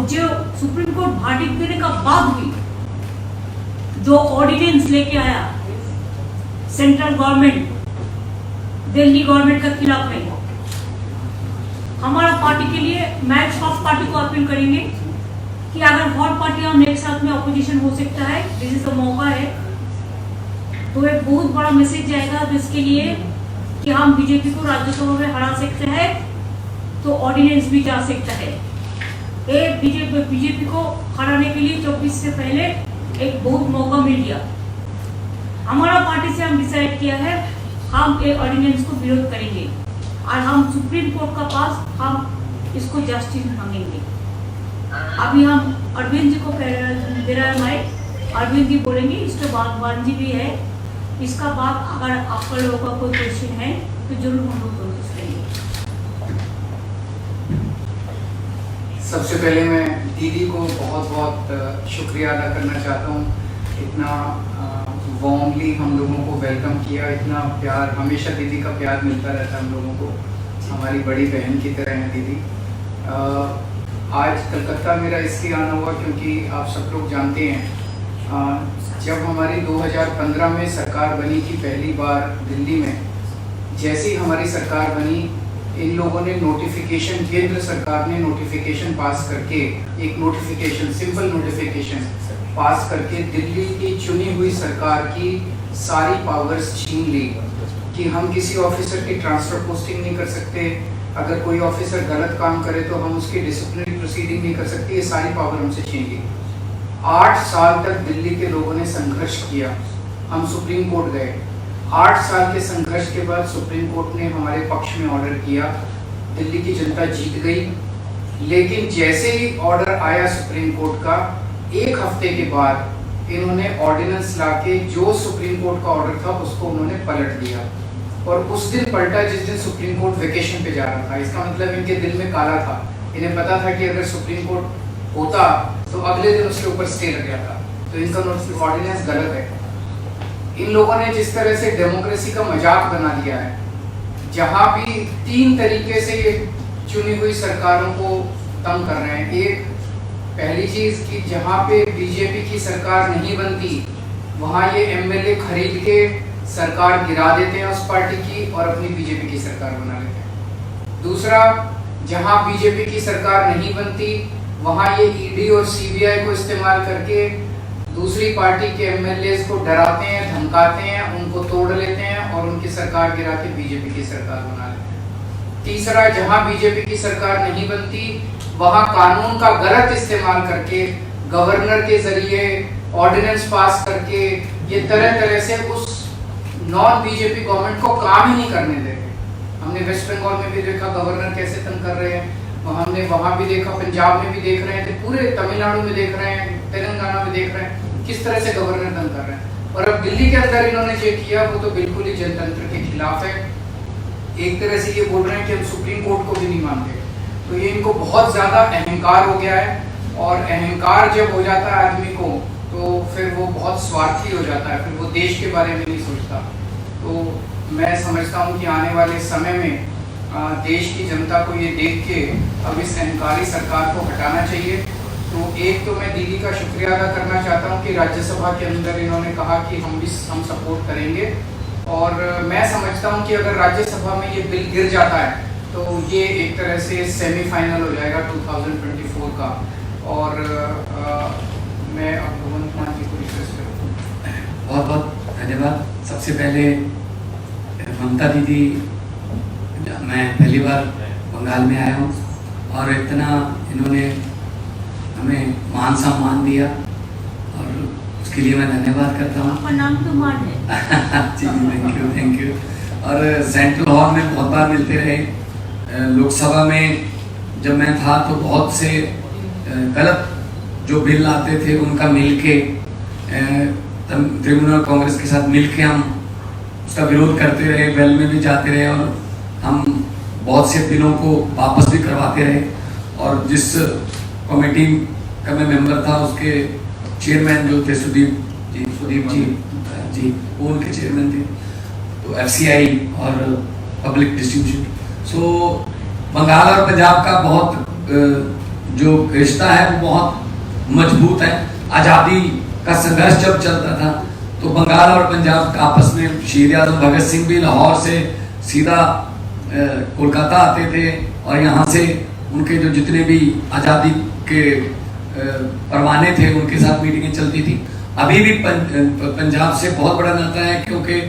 जो supreme court verdict देने का बाद भी जो ऑर्डिनेंस लेके आया सेंट्रल गवर्नमेंट दिल्ली गवर्नमेंट के खिलाफ में, हमारा पार्टी के लिए मैं सब पार्टी को अपील करेंगे कि अगर हर पार्टी हम एक साथ में अपोजिशन हो सकता है, दिस इज द मौका है, तो एक बहुत बड़ा मैसेज जाएगा जिसके लिए कि हम बीजेपी को राज्यसभा में हरा सकते हैं, तो ऑर्डिनेंस भी जा सकता है। बीजेपी को हराने के लिए 24 से पहले एक बहुत मौका मिल गया। हमारा पार्टी से हम डिसाइड किया है हम एक ऑर्डिनेंस को विरोध करेंगे और हम सुप्रीम कोर्ट का पास हम इसको जस्टिस मांगेंगे। अभी हम अरविंद जी को दे रहा है माइक, अरविंद जी बोलेंगे, इसके बाद वान जी भी है, इसका बाद अगर आप लोगों का कोई क्वेश्चन है तो जरूर हम लोग कोशिश करेंगे। सबसे पहले मैं दीदी को बहुत बहुत शुक्रिया अदा करना चाहता हूँ। इतना वार्मली हम लोगों को वेलकम किया, इतना प्यार, हमेशा दीदी का प्यार मिलता रहता है हम लोगों को, हमारी बड़ी बहन की तरह है दीदी। आज कलकत्ता मेरा इसलिए आना हुआ क्योंकि आप सब लोग जानते हैं जब हमारी 2015 में सरकार बनी थी पहली बार दिल्ली में, जैसे ही हमारी सरकार बनी इन लोगों ने नोटिफिकेशन, केंद्र सरकार ने नोटिफिकेशन पास करके, एक नोटिफिकेशन, सिंपल नोटिफिकेशन पास करके दिल्ली की चुनी हुई सरकार की सारी पावर्स छीन ली कि हम किसी ऑफिसर की ट्रांसफर पोस्टिंग नहीं कर सकते, अगर कोई ऑफिसर गलत काम करे तो हम उसकी डिसिप्लिनरी प्रोसीडिंग नहीं कर सकते, ये सारी पावर हमसे छीन ली। 8 साल तक दिल्ली के लोगों ने संघर्ष किया, हम सुप्रीम कोर्ट गए, 8 साल के संघर्ष के बाद सुप्रीम कोर्ट ने हमारे पक्ष में ऑर्डर किया, दिल्ली की जनता जीत गई। लेकिन जैसे ही ऑर्डर आया सुप्रीम कोर्ट का, एक हफ्ते के बाद इन्होंने ऑर्डिनेंस लाके जो सुप्रीम कोर्ट का ऑर्डर था उसको उन्होंने पलट दिया, और उस दिन पलटा जिस दिन सुप्रीम कोर्ट वेकेशन पे जा रहा था। इसका मतलब इनके दिल में काला था, इन्हें पता था कि अगर सुप्रीम कोर्ट होता तो अगले दिन उसके ऊपर स्टे लग जाता, तो इनका ऑर्डिनेंस गलत है। इन लोगों ने जिस तरह से डेमोक्रेसी का मजाक बना दिया है, जहां भी 3 तरीके से ये चुनी हुई सरकारों को तंग कर रहे हैं। एक, पहली चीज कि जहां पे बीजेपी की सरकार नहीं बनती वहां ये एमएलए खरीद के सरकार गिरा देते हैं उस पार्टी की और अपनी बीजेपी की सरकार बना लेते हैं। दूसरा, जहां बीजेपी की सरकार नहीं बनती वहां ये ईडी और सीबीआई को इस्तेमाल करके दूसरी पार्टी के एमएलए को डराते हैं, धमकाते हैं, उनको तोड़ लेते हैं और उनकी सरकार गिरा के बीजेपी की सरकार बना लेते हैं। तीसरा, जहां बीजेपी की सरकार नहीं बनती वहां कानून का गलत इस्तेमाल करके, गवर्नर के जरिए ऑर्डिनेंस पास करके ये तरह तरह से उस नॉन बीजेपी गवर्नमेंट को काम ही नहीं करने देते। हमने वेस्ट बंगाल में भी देखा गवर्नर कैसे तंग कर रहे हैं, हमने वहां भी देखा, पंजाब में भी देख रहे थे, पूरे तमिलनाडु में देख रहे हैं, तेलंगाना में देख रहे हैं किस तरह से गवर्नर तंग कर रहे हैं। और अब दिल्ली के अंदर इन्होंने जो किया वो तो बिल्कुल ही जनतंत्र के खिलाफ है। एक तरह से ये बोल रहे हैं कि हम सुप्रीम कोर्ट को भी नहीं मानते, तो ये इनको बहुत ज्यादा अहंकार हो गया है, और अहंकार जब हो जाता है आदमी को तो फिर वो बहुत स्वार्थी हो जाता है, फिर वो देश के बारे में नहीं सोचता। तो मैं समझता हूँ कि आने वाले समय में देश की जनता को ये देख के अब इस अहंकारी सरकार को हटाना चाहिए। तो एक तो मैं दीदी का शुक्रिया अदा करना चाहता हूँ कि राज्यसभा के अंदर इन्होंने कहा कि हम सपोर्ट करेंगे, और मैं समझता हूँ कि अगर राज्यसभा में ये बिल गिर जाता है तो ये एक तरह से सेमीफाइनल हो जाएगा 2024 का। और मैं अब भगवंत मान जी को रिक्वेस्ट करूँ। बहुत बहुत धन्यवाद। सबसे पहले ममता दीदी, मैं पहली बार बंगाल में आया हूँ और इतना इन्होंने हमें मान सम्मान दिया और उसके लिए मैं धन्यवाद करता हूँ। आपका नाम तो मान है। जी थैंक यू। और सेंट्रल हॉल में बहुत बार मिलते रहे। लोकसभा में जब मैं था तो बहुत से गलत जो बिल आते थे उनका मिलके तृणमूल कांग्रेस के साथ मिलके हम उसका विरोध करते रहे, वेल में भी जाते रहे और हम बहुत से बिलों को वापस भी करवाते रहे। और जिस कमेटी का मैं मेंबर था उसके चेयरमैन जो थे सुदीप जी वो उनके चेयरमैन थे। तो एफसीआई और पब्लिक डिस्ट्रीब्यूशन, सो बंगाल और पंजाब का बहुत जो रिश्ता है वो बहुत मजबूत है। आज़ादी का संघर्ष जब चलता था तो बंगाल और पंजाब आपस में शहीद आजम भगत सिंह भी लाहौर से सीधा कोलकाता आते थे और यहाँ से उनके जो जितने भी आज़ादी के परवाने थे उनके साथ मीटिंगें चलती थी। अभी भी पंजाब से बहुत बड़ा नाता है क्योंकि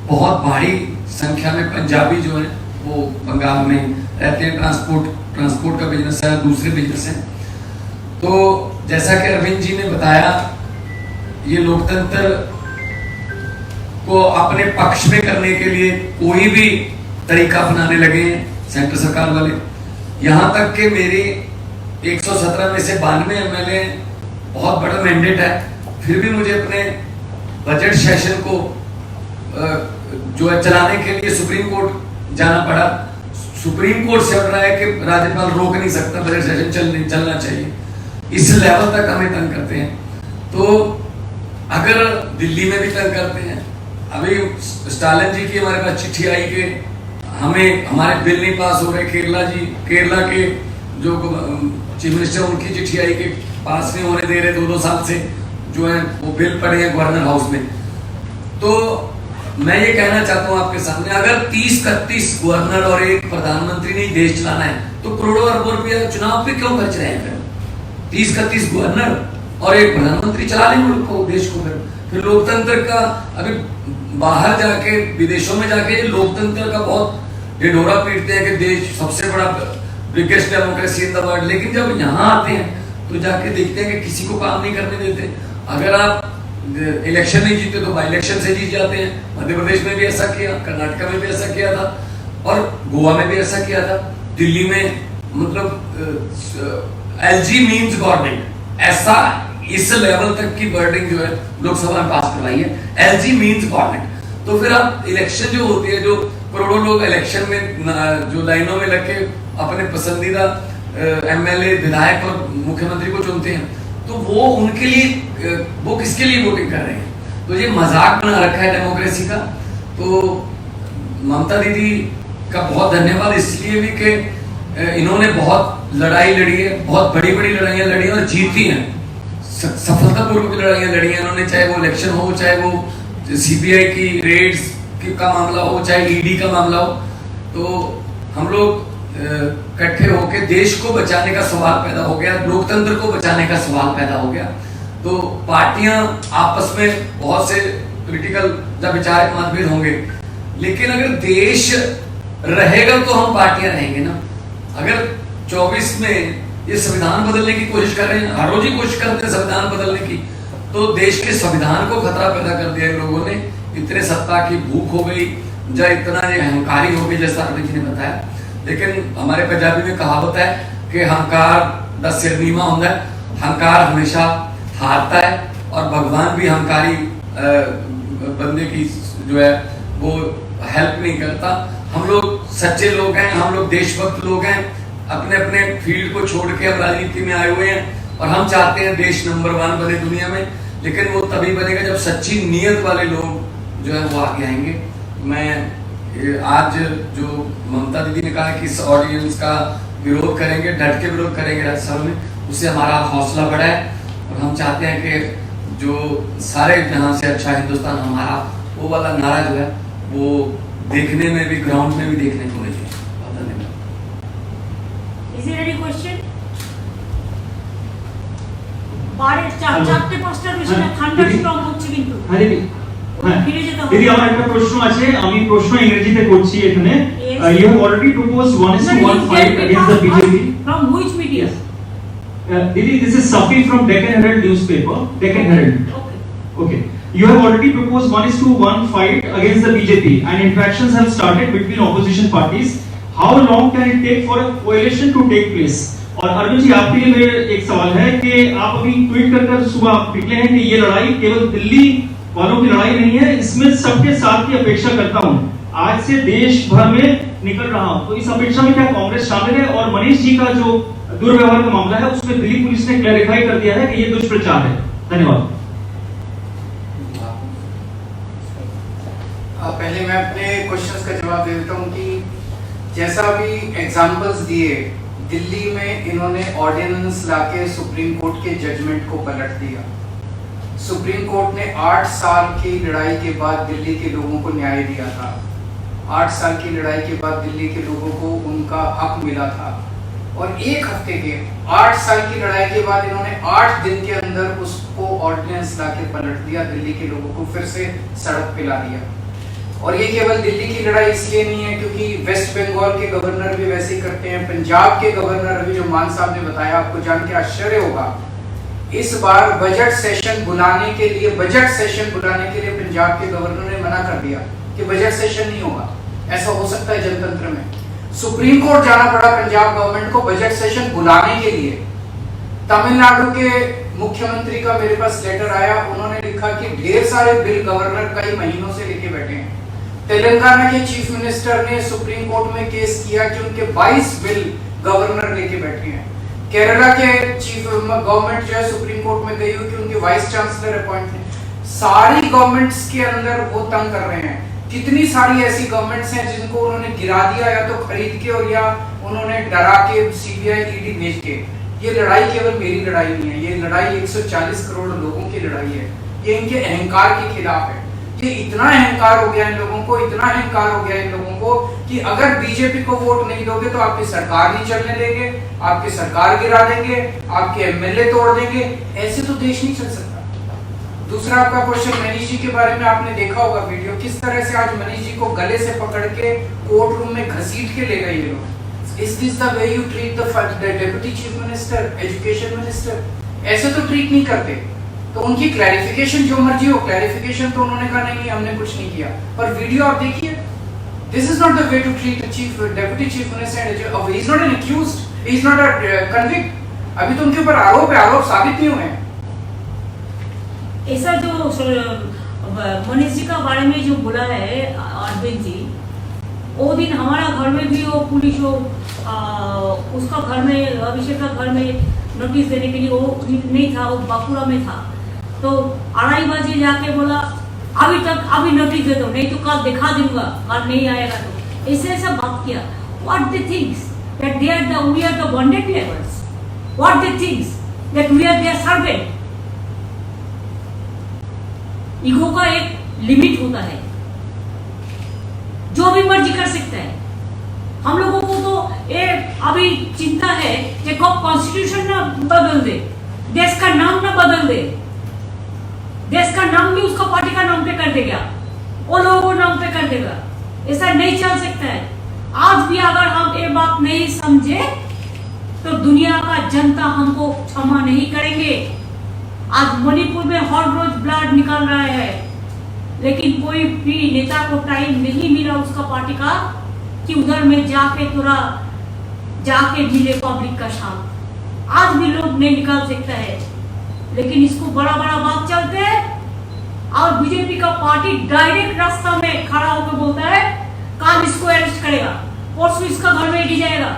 बहुत भारी संख्या में पंजाबी जो है वो बंगाल में रहते हैं। ट्रांसपोर्ट का बिजनेस है, दूसरे बिजनेस हैं। तो जैसा कि अरविंद जी ने बताया, ये लोकतंत्र को अपने पक्ष में करने के लिए कोई भी तरीका अपनाने लगे हैं सेंटर सरकार वाले। यहाँ तक कि मेरे 117 में से 92 एमएलए, बहुत बड़ा मैंडेट है, फिर भी मुझे अपने बजट सेशन को जो है चलाने के लिए सुप्रीम कोर्ट जाना पड़ा। सुप्रीम कोर्ट से ऑर्डर है कि राज्यपाल रोक नहीं सकता, बजट सेशन चलना चाहिए। इस लेवल तक हमें तंग करते हैं। तो अगर दिल्ली में भी तंग करते हैं, अभी स्टालिन जी की हमारे पास चिट्ठी आई कि हमें हमारे बिल नहीं पास हो रहे। केरला के जो चीफ मिनिस्टर, उनकी चिट्ठी आई कि पास नहीं होने दे रहे 2-2 साल से जो है वो बिल पड़े हैं गवर्नर हाउस में। तो मैं ये कहना चाहता हूँ आपके सामने, अगर 30-31 गवर्नर और एक प्रधानमंत्री ने देश चलाना है तो करोड़ों अरबों रुपया चुनाव पे क्यों खर्च रहे हैं? 30-31 गवर्नर और एक प्रधानमंत्री चला लें मुल्क को, देश को। फिर लोकतंत्र का अभी बाहर जाके, विदेशों में जाके लोकतंत्र का बहुत ढिढोरा पीटते हैं कि देश सबसे बड़ा biggest democracy in the world, लेकिन जब यहाँ आते हैं तो जाके देखते हैं कि किसी को काम नहीं करने देते। अगर आप इलेक्शन नहीं जीते तो बाई इलेक्शन से जीत जाते हैं। मध्य प्रदेश में भी ऐसा किया, कर्नाटक में भी ऐसा किया था और गोवा में भी ऐसा किया था। दिल्ली में मतलब एलजी मीन्स गवर्नमेंट, ऐसा इस लेवल तक की वर्डिंग जो है लोकसभा में पास करवाई है, एलजी मीन्स गवर्नमेंट। तो फिर आप इलेक्शन जो होती है, जो करोड़ों लोग इलेक्शन में जो लाइनों में लग के अपने पसंदीदा एमएलए, विधायक और मुख्यमंत्री को चुनते हैं, तो वो उनके लिए, वो किसके लिए वोटिंग कर रहे हैं? तो ये मजाक बना रखा है डेमोक्रेसी का। तो ममता दीदी का बहुत धन्यवाद इसलिए भी कि इन्होंने बहुत लड़ाई लड़ी है, बहुत बड़ी बड़ी लड़ाइयाँ लड़ी हैं और जीती हैं, सफलतापूर्वक लड़ाइयाँ लड़ी हैं इन्होंने। चाहे वो इलेक्शन हो, चाहे वो सीबीआई की रेड्स का मामला हो, चाहे ईडी का मामला हो। तो हम लोग इकट्ठे होकर देश को बचाने का सवाल पैदा हो गया, लोकतंत्र को बचाने का सवाल पैदा हो गया। तो पार्टियां आपस में बहुत से पॉलिटिकल जब विचार मतभेद होंगे, लेकिन अगर देश रहेगा तो हम पार्टियां रहेंगे ना। अगर 24 में ये संविधान बदलने की कोशिश कर रहे हैं, हर रोज ही कोशिश करते हैं संविधान बदलने की, तो देश के संविधान को खतरा पैदा कर दिया इन लोगों ने। इतने सत्ता की भूख हो गई, या इतना ये अहंकारी हो गई, जैसा अरविंद जी ने बताया। लेकिन हमारे पंजाबी में कहावत है कि हंकार दा सिर नीवा होता है, हंकार हमेशा हारता है और भगवान भी हंकारी बंदे की जो है वो हेल्प नहीं करता। हम लोग सच्चे लोग हैं, हम लोग देशभक्त लोग हैं, अपने अपने फील्ड को छोड़ के हम राजनीति में आए हुए हैं और हम चाहते हैं देश नंबर 1 बने दुनिया में। लेकिन वो तभी बनेगा जब सच्ची नीयत वाले लोग जो है वो आगे आएंगे। मैं आज जो ममता दीदी ने कहा कि इस ऑर्डिनेंस का विरोध करेंगे, डट के विरोध करेंगे राज्यसभा में, उससे हमारा हौसला बढ़ा है और हम चाहते हैं कि जो सारे जहां से अच्छा हिंदुस्तान हमारा, वो वाला नारा जो है वो देखने में भी, ग्राउंड में भी देखने को मिले। धन्यवाद। Is there any question? চারটে পাঁচটা বিষয় থান্ডারস্টর্ম হচ্ছে কিন্তু ফিরে যেতে হবে। দিদি আমার একটা প্রশ্ন আছে, আমি প্রশ্ন ইংরেজিতে করছি এখানে। You have already proposed 1:1 fight against the BJP. From which media? Didi, this is Safi from Deccan Herald newspaper. Deccan Herald. Okay. You have already proposed 1:1 fight against the BJP and interactions have started between opposition parties. How long can it take for a coalition to take place? और अरविंद जी आपके लिए मेरा एक सवाल है कि आप अभी ट्वीट कर सुबह निकले हैं कि ये लड़ाई केवल दिल्ली वालों की लड़ाई नहीं है, इसमें सबके साथ की अपेक्षा करता हूं। आज से देश भर में निकल रहा हूं, तो इस अपेक्षा में क्या कांग्रेस शामिल है? और मनीष जी का जो दुर्व्यवहार का मामला है उसमें दिल्ली पुलिस ने क्लैरिफाई कर दिया है कि ये दुष्प्रचार है। धन्यवाद। पहले मैं अपने क्वेश्चंस का जवाब दे देता हूं कि जैसा अभी एग्जांपल्स दिए दिल्ली में इन्होंने ऑर्डिनेंस लाके सुप्रीम कोर्ट के जजमेंट को पलट दिया। सुप्रीम कोर्ट ने 8 साल की लड़ाई के बाद दिल्ली के लोगों को न्याय दिया था। 8 साल की लड़ाई के बाद दिल्ली के लोगों को उनका हक मिला था, और 1 हफ्ते के 8 साल की लड़ाई के बाद इन्होंने 8 दिन के अंदर उसको ऑर्डिनेंस लाके पलट दिया, दिल्ली के लोगों को फिर से सड़क पे ला दिया। और ये केवल दिल्ली की लड़ाई इसलिए नहीं है क्योंकि वेस्ट बंगाल के गवर्नर भी वैसे ही करते हैं। पंजाब के गवर्नर अभी जो मान साहब ने बताया, आपको जान के आश्चर्य होगा, इस बार बजट सेशन बुलाने के लिए पंजाब के गवर्नर ने मना कर दिया कि बजट सेशन नहीं होगा। ऐसा हो सकता है जनतंत्र में। सुप्रीम कोर्ट जाना पड़ा पंजाब गवर्नमेंट को बजट सेशन बुलाने के लिए। तमिलनाडु के मुख्यमंत्री का मेरे पास लेटर आया, उन्होंने लिखा कि ढेर सारे बिल गवर्नर कई महीनों से लेके बैठे हैं। तेलंगाना के चीफ मिनिस्टर ने सुप्रीम कोर्ट में केस किया कि उनके 22 बिल गवर्नर लेके बैठे हैं। केरला के चीफ गवर्नमेंट जो है सुप्रीम कोर्ट में गई हुई कि उनके वाइस चांसलर अपॉइंट है। सारी गवर्नमेंट्स के अंदर वो तंग कर रहे हैं। कितनी सारी ऐसी गवर्नमेंट्स हैं जिनको उन्होंने गिरा दिया, या तो खरीद के और या उन्होंने डरा के सीबीआई ईडी भेज के। ये लड़ाई केवल मेरी लड़ाई नहीं है, ये लड़ाई 140 करोड़ लोगों की लड़ाई है। ये इनके अहंकार के खिलाफ है। ये इतना अहंकार हो गया इन लोगों को, इतना अहंकार हो गया इन लोगों को कि अगर बीजेपी को वोट नहीं दोगे तो आपकी सरकार नहीं चलने देंगे, आपकी सरकार गिरा देंगे, आपके एमएलए तोड़ देंगे। ऐसे तो देश नहीं चल सकता। दूसरा आपका क्वेश्चन मनीष जी के बारे में, आपने देखा होगा वीडियो, किस तरह से आज मनीष जी को गले से पकड़ के कोर्ट रूम में घसीट के ले गए ये लोग। Is this the way you treat the deputy chief minister, education minister? ऐसे तो ट्रीट नहीं करते। तो उनकी क्लैरिफिकेशन जो मर्जी हो, क्लैरिफिकेशन तो उन्होंने कहा नहीं हमने कुछ नहीं किया, पर वीडियो आप देखिए। This is not the way to treat the chief deputy chief minister. He is not an accused, he is not a convict. अभी तो उनके ऊपर आरोप साबित नहीं हुए हैं। ऐसा जो मनीष जी का बारे में जो बोला है अरविंद जी, वो दिन हमारा घर में भी वो पुलिस उसका घर में, अभिषेक का घर में नोटिस देने के लिए वो नहीं था, वो बांकुड़ा में था। तो 2:30 बजे जाके बोला अभी नोटिस दे दो, नहीं तो कल दिखा दूंगा, कल नहीं आएगा। तो ऐसा बात किया। What they thinks that we are the bonded labours? What they thinks that we are their servant? Ego का एक लिमिट होता है, जो भी मर्जी कर सकता है। हम लोगों को तो ये अभी चिंता है कि कब कॉन्स्टिट्यूशन ना बदल दे, देश का नाम ना बदल दे, देश का नाम भी उसका पार्टी का नाम पे कर देगा, वो लोगों को नाम पे कर देगा। ऐसा नहीं चल सकता है। आज भी अगर हम ये बात नहीं समझे तो दुनिया का जनता हमको क्षमा नहीं करेंगे। आज मणिपुर में हर रोज ब्लड निकल रहा है, लेकिन कोई भी नेता को टाइम नहीं मिला उसका पार्टी का कि उधर में जाके मिले पब्लिक का साथ। आज भी लोग नहीं निकाल सकता है, लेकिन इसको बड़ा बात चलते हैं। और बीजेपी का पार्टी डायरेक्ट रास्ता में खड़ा होकर बोलता है कल इसको अरेस्ट करेगा, परसों इसका घर में ले जाएगा,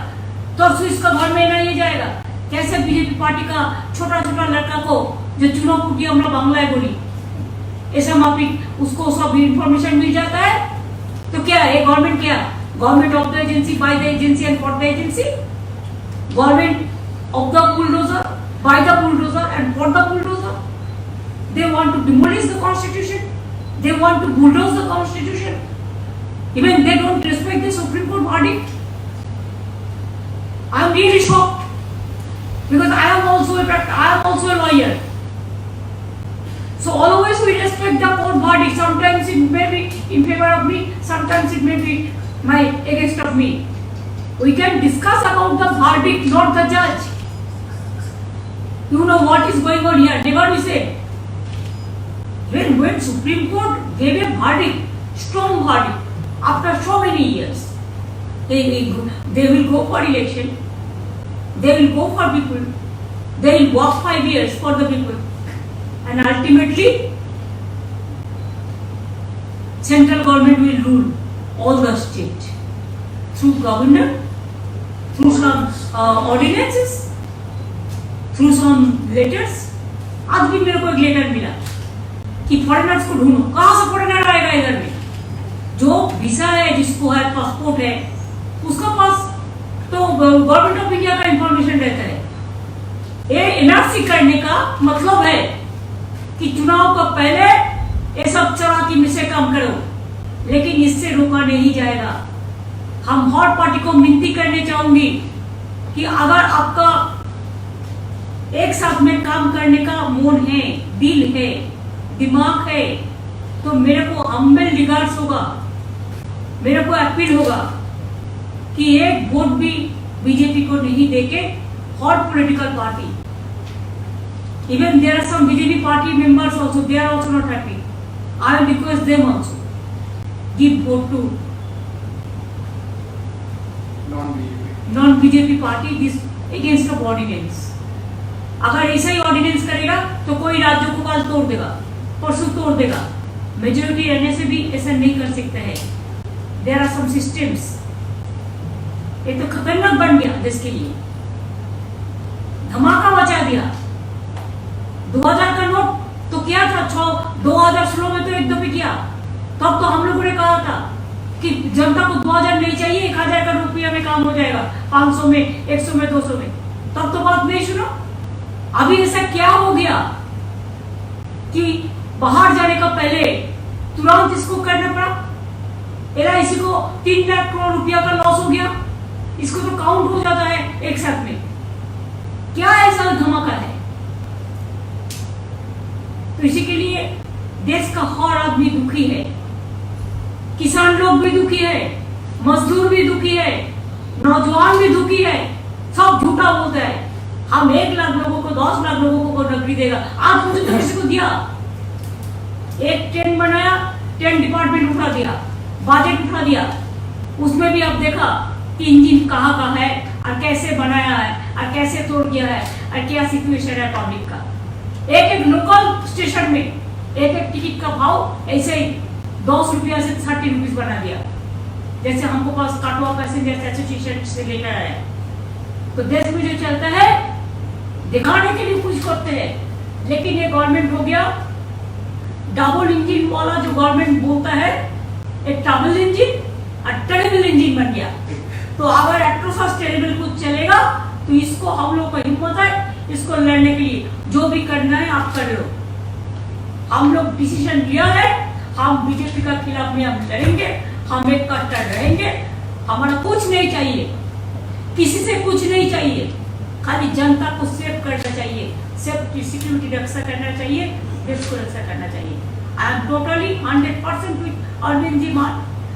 तरसों इसका घर में नहीं जाएगा। कैसे बीजेपी पार्टी का छोटा लड़का को जो चुनाव कुटी हमरा बांग्लाय बोली, ऐसा माफिक उसको सब इंफॉर्मेशन मिल जाता है। तो क्या है गवर्नमेंट? क्या government of the agency, by the agency and for the agency? Government of the bulldozer, by the bulldozer and for the bulldozer? They want to demolish the constitution. They want to bulldoze the constitution. Even they don't respect the Supreme Court verdict. I am really shocked because I am also a lawyer. So always we respect the court verdict. Sometimes it may be in favor of me, sometimes it may be against of me. We can discuss about the verdict, not the judge. You know what is going on here? Never we say. When Supreme Court gave a verdict, strong verdict, after so many years, they will go for election, they will go for people, they will work 5 years for the people, and ultimately, central government will rule all the state through governor, through some ordinances, through some letters. आज भी मेरे को एक letter मिला कि foreigners को ढूंढो। कहां से फॉरेनर आएगा इधर में? जो वीजा है, जिसको है, पासपोर्ट है, उसका पास तो गवर्नमेंट ऑफ इंडिया का इंफॉर्मेशन रहता है। ये एनआरसी करने का मतलब है कि चुनाव का पहले ये सब चलाकी में से काम करो, लेकिन इससे रोका नहीं जाएगा। हम हर पार्टी को विनती करने चाहूंगी कि अगर आपका एक साथ में काम करने का मूड है, दिल है, दिमाग है, तो मेरे को हम्बल रिगार्ड्स होगा, मेरे को अपील होगा कि एक वोट भी बीजेपी को नहीं देके हर political party, even there are some BJP party members also, they are also not happy. I will request them also give vote to non-BJP party this against the ordinance. अगर ऐसा ही ordinance करेगा तो कोई राज्यों को कल तोड़ देगा, परसों तोड़ देगा। मेजोरिटी रहने से भी ऐसा नहीं कर सकते हैं। There are some systems. ये तो खतरनाक बन गया देश के लिए, धमाका मचा दिया। 2000 का नोट तो क्या था, 2016 में तो एक दफे किया। तब तो हम लोगों ने कहा था कि जनता को 2000 नहीं चाहिए, 1000 का रुपया में काम हो जाएगा, 500 में, 100 में, 200 में। तब तो बात नहीं सुनो। अभी ऐसा क्या हो गया कि बाहर जाने का पहले तुरंत इसको करना पड़ा। LIC को 3 लाख करोड़ रुपया का लॉस हो गया, इसको तो काउंट हो जाता है एक साथ में। क्या ऐसा धमाका है? तो इसी के लिए देश का हर आदमी दुखी है, किसान लोग भी दुखी है, मजदूर भी दुखी है, नौजवान भी दुखी है। सब झूठा बोलता है हम 1 लाख लोगों को, 10 लाख लोगों को नौकरी देगा। आज मुझे तो किसी को दिया, एक ट्रेन बनाया, 10 डिपार्टमेंट उठा दिया, बजट उठा दिया। उसमें भी अब देखा कि इंजन कहाँ का है और कैसे बनाया है और कैसे तोड़ गया है और क्या सिचुएशन है पब्लिक का। एक लोकल स्टेशन में एक टिकट का भाव ऐसे ही 10 रुपया से 30 रुपीज बना दिया। जैसे हमको पास काटवा पैसेंजर एसोसिएशन से लेकर आया। तो देश में जो चलता है दिखाने के लिए कुछ करते हैं, लेकिन ये गवर्नमेंट हो गया डबल इंजन वाला। जो गवर्नमेंट बोलता है एक डबल इंजन और टेरेबल इंजन बन गया। तो अगर एट्रोफस टेरेबल कुछ चलेगा तो इसको हम लोग का हिम्मत है इसको लड़ने के लिए। जो भी करना है आप कर लो। हम लोग डिसीजन लिया है, हम बीजेपी का खिलाफ में हम लड़ेंगे, हम एक कट्टर रहेंगे। हमारा कुछ नहीं चाहिए, किसी से कुछ नहीं चाहिए, खाली जनता को सेव करना चाहिए, सेफ्टी सिक्योरिटी रक्षा करना चाहिए, देश को रक्षा करना चाहिए। I am totally 100% with Arvind ji Mann.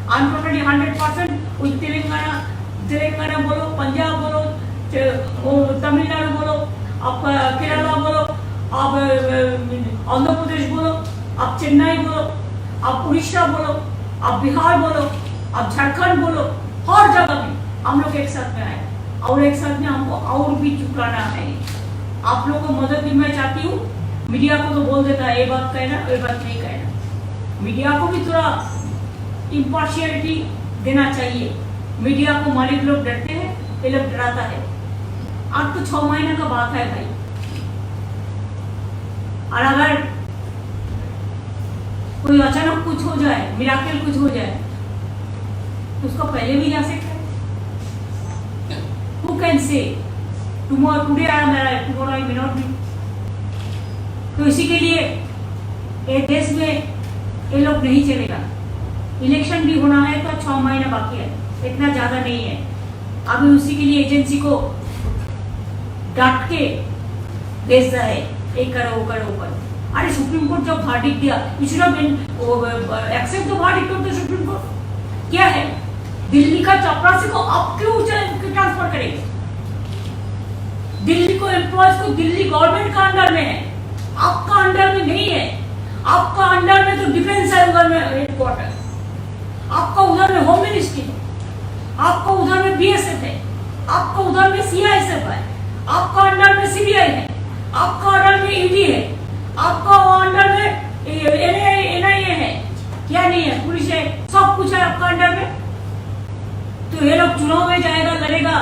I am totally 100% with Telangana बोलो, पंजाब बोलो, तमिलनाडु बोलो, आप केरला बोलो, आप आंध्र प्रदेश बोलो, आप चेन्नई बोलो, आप उड़ीसा बोलो, आप बिहार बोलो, आप झारखंड बोलो, हर जगह में हम लोग एक साथ में आए और एक साथ में हमको और भी चुकाना है। आप लोगों को मदद भी मैं चाहती हूँ। मीडिया को तो बोल देता है ये बात कहना, ये बात नहीं कहना। मीडिया को भी थोड़ा इम्पार्शियलिटी देना चाहिए। मीडिया को मालिक लोग डरते हैं, ये लोग डराता है। अब तो 6 महीने का बात है भाई, और अगर कोई अचानक कुछ हो जाए, मिराकल कुछ हो जाए, तो उसको पहले भी जा सकता है। Who can say tomorrow, today I am alive, tomorrow I may not be। तो इसी के लिए ये देश में ये लोग नहीं चलेगा। इलेक्शन भी होना है तो 6 महीना बाकी है, इतना ज्यादा नहीं है। अभी उसी के लिए एजेंसी को डांट के भेजता है, एक करो वो करो वो करो। अरे सुप्रीम कोर्ट जब वर्डिक्ट दिया, accept the verdict of the Supreme Court. क्या है, दिल्ली का चपरासी को अब क्यों ट्रांसफर करेंगे? दिल्ली को एम्प्लॉयज को दिल्ली गवर्नमेंट का अंडर में है, आपका अंडर में नहीं है। आपका अंडर में तो डिफेंस है, उधर में हेडक्वार्टर, आपका उधर में होम मिनिस्ट्री है, आपका उधर में BSF है, आपका उधर में CISF है, आपका अंडर में CBI है, आपका अंडर में ED है, आपका अंडर में NIA है, क्या नहीं है, पुलिस है, सब कुछ है आपका अंडर में। तो ये लोग चुनाव में जाएगा, लड़ेगा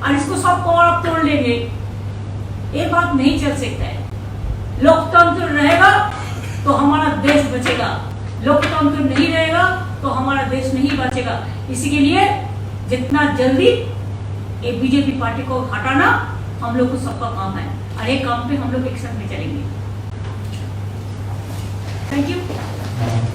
और इसको सब पावर आप तोड़ लेंगे। ये बात नहीं चल सकता है। लोकतंत्र रहेगा तो हमारा देश बचेगा, लोकतंत्र नहीं रहेगा तो हमारा देश नहीं बचेगा। इसी के लिए जितना जल्दी ये बीजेपी पार्टी को हटाना हम लोग को सबका काम है और एक काम पे हम लोग एक साथ में चलेंगे। Thank you.